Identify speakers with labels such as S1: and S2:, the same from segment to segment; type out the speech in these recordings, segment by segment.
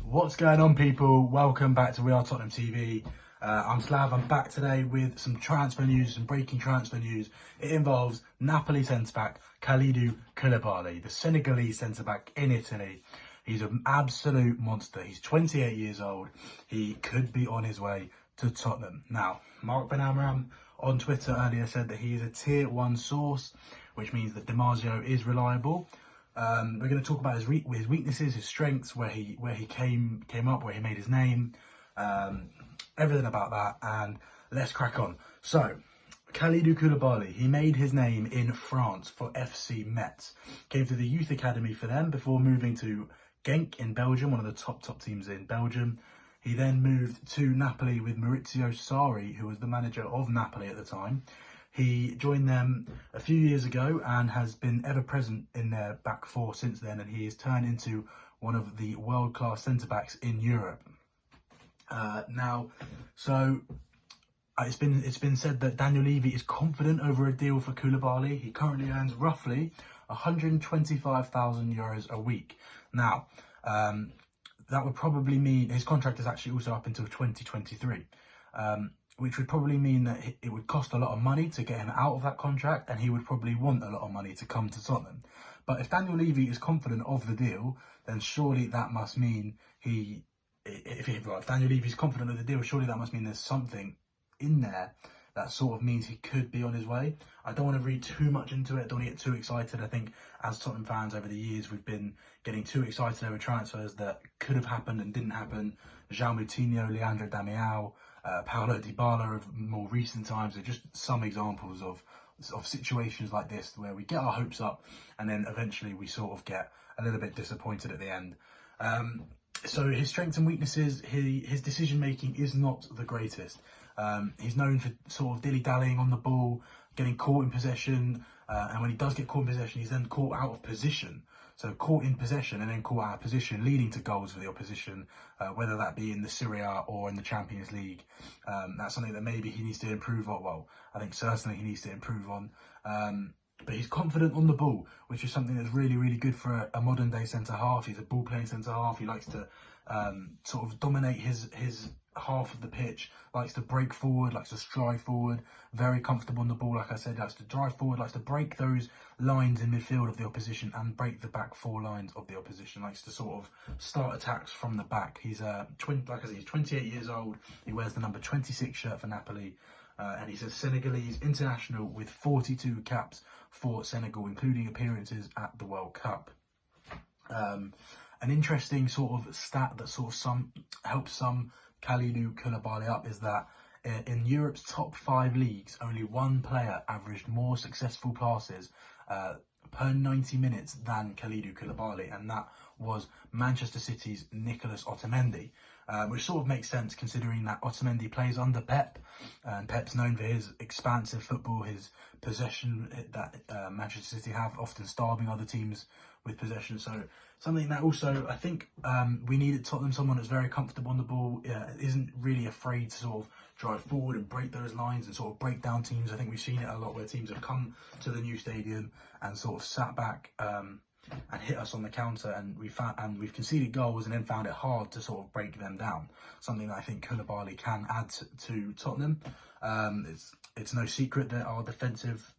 S1: What's going on, people? Welcome back to We Are Tottenham TV. I'm Slav. I'm back today with some transfer news, some breaking transfer news. It involves Napoli centre-back Kalidou Koulibaly, the Senegalese centre-back in Italy. He's an absolute monster. He's 28 years old. He could be on his way to Tottenham. Now, Mark Ben Amram on Twitter earlier said that he is a tier 1 source, which means that Damasio is reliable. We're going to talk about his weaknesses, his strengths, where he came up, where he made his name, everything about that, and let's crack on. So, Kalidou Koulibaly, he made his name in France for FC Metz. Came to the youth academy for them before moving to Genk in Belgium, one of the top teams in Belgium. He then moved to Napoli with Maurizio Sarri, who was the manager of Napoli at the time. He joined them a few years ago and has been ever present in their back four since then, and he has turned into one of the world-class centre-backs in Europe. It's been said that Daniel Levy is confident over a deal for Koulibaly. He currently earns roughly €125,000 a week. Now, that would probably mean his contract is actually also up until 2023. Which would probably mean that it would cost a lot of money to get him out of that contract, and he would probably want a lot of money to come to Tottenham. But if Daniel Levy is confident of the deal, then surely that must mean if Daniel Levy is confident of the deal, surely that must mean there's something in there that sort of means he could be on his way. I don't want to read too much into it, don't want to get too excited. I think as Tottenham fans over the years, we've been getting too excited over transfers that could have happened and didn't happen. João Moutinho, Leandro Damião, Paulo Dybala of more recent times are just some examples of situations like this where we get our hopes up and then eventually we sort of get a little bit disappointed at the end. So his strengths and weaknesses, his decision making is not the greatest. He's known for sort of dilly-dallying on the ball, getting caught in possession, and when he does get caught in possession, he's then caught out of position. So caught in possession and then caught out of position, leading to goals for the opposition, whether that be in the Serie A or in the Champions League. That's something that maybe he needs to improve on. Well, I think certainly he needs to improve on. But he's confident on the ball, which is something that's really, really good for a modern-day centre-half. He's a ball-playing centre-half. He likes to sort of dominate his half of the pitch, likes to break forward, likes to stride forward, very comfortable on the ball, like I said, likes to drive forward, likes to break those lines in midfield of the opposition and break the back four lines of the opposition, likes to sort of start attacks from the back. He's he's 28 years old. He wears the number 26 shirt for Napoli. And he's a Senegalese international with 42 caps for Senegal, including appearances at the World Cup. An interesting sort of stat that sort of helps sum Kalidou Koulibaly up is that in Europe's top 5 leagues, only one player averaged more successful passes per 90 minutes than Kalidou Koulibaly, and that was Manchester City's Nicolas Otamendi, which sort of makes sense considering that Otamendi plays under Pep, and Pep's known for his expansive football, his possession that Manchester City have, often starving other teams with possession. So something that also I think we need at Tottenham, someone that's very comfortable on the ball, isn't really afraid to sort of drive forward and break those lines and sort of break down teams. I think we've seen it a lot where teams have come to the new stadium and sort of sat back and hit us on the counter, and we've conceded goals and then found it hard to sort of break them down. Something that I think Koulibaly can add to Tottenham. It's no secret that our defensive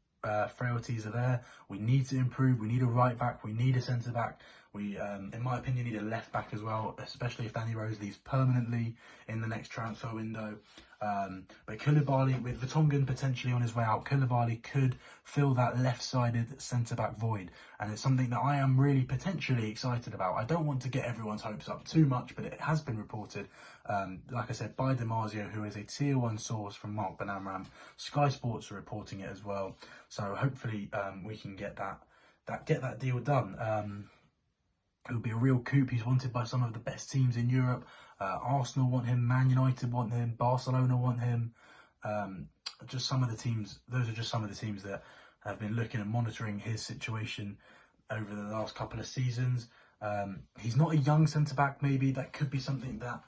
S1: frailties are there. We need to improve. We need a right back. We need a centre back. We, in my opinion, need a left back as well, especially if Danny Rose leaves permanently in the next transfer window. But Koulibaly, with Vertonghen potentially on his way out, Koulibaly could fill that left-sided centre-back void. And it's something that I am really potentially excited about. I don't want to get everyone's hopes up too much, but it has been reported, like I said, by Damasio, who is a tier 1 source from Mark Ben Amram. Sky Sports are reporting it as well. So hopefully we can get that deal done. It would be a real coup. He's wanted by some of the best teams in Europe. Arsenal want him, Man United want him, Barcelona want him. Just some of the teams. Those are just some of the teams that have been looking and monitoring his situation over the last couple of seasons. He's not a young centre back. Maybe that could be something that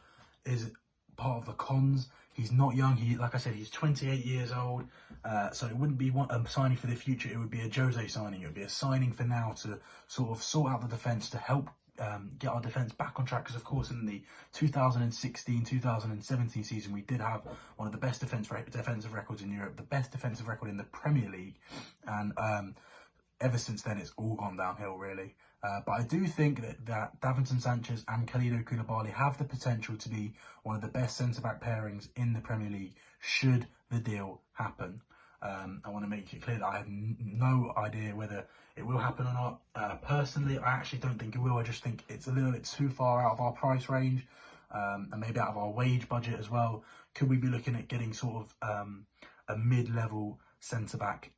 S1: is part of the cons. He's not young. Like I said, he's 28 years old. So it wouldn't be a signing for the future. It would be a Jose signing. It would be a signing for now to sort of sort out the defence, to help get our defence back on track. Because, of course, in the 2016-2017 season, we did have one of the best defensive records in Europe, the best defensive record in the Premier League. And ever since then, it's all gone downhill, really. But I do think that Davinson Sanchez and Kalidou Koulibaly have the potential to be one of the best centre-back pairings in the Premier League should the deal happen. I want to make it clear that I have no idea whether it will happen or not. Personally, I actually don't think it will. I just think it's a little bit too far out of our price range, and maybe out of our wage budget as well. Could we be looking at getting sort of a mid-level centre-back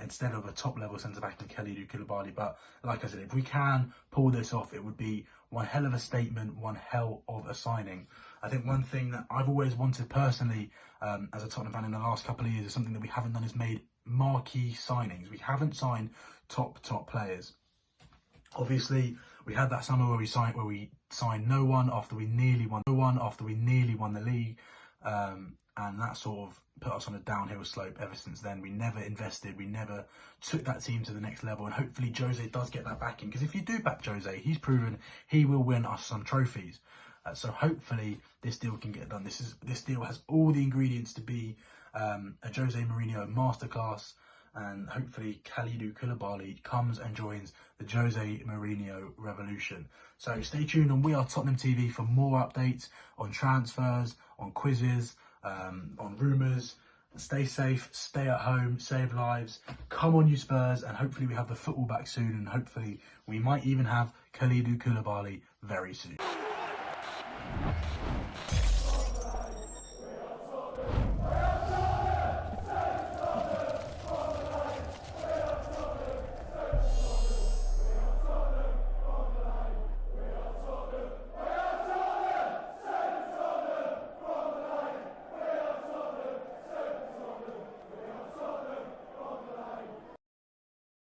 S1: instead of a top-level centre-back in Kalidou Koulibaly? But like I said, if we can pull this off, it would be one hell of a statement, one hell of a signing. I think one thing that I've always wanted personally as a Tottenham fan in the last couple of years is something that we haven't done, is made marquee signings. We haven't signed top players. Obviously, we had that summer where we signed no one after we nearly won the league, and that sort of put us on a downhill slope ever since then. We never invested, we never took that team to the next level, and hopefully Jose does get that backing, because if you do back Jose, he's proven he will win us some trophies. So hopefully this deal can get done. This deal has all the ingredients to be a Jose Mourinho masterclass, and hopefully Kalidou Koulibaly comes and joins the Jose Mourinho revolution. So stay tuned on We Are Tottenham TV for more updates on transfers, on quizzes, on rumours. Stay safe, stay at home, save lives. Come on, you Spurs, and hopefully we have the football back soon, and hopefully we might even have Kalidou Koulibaly very soon.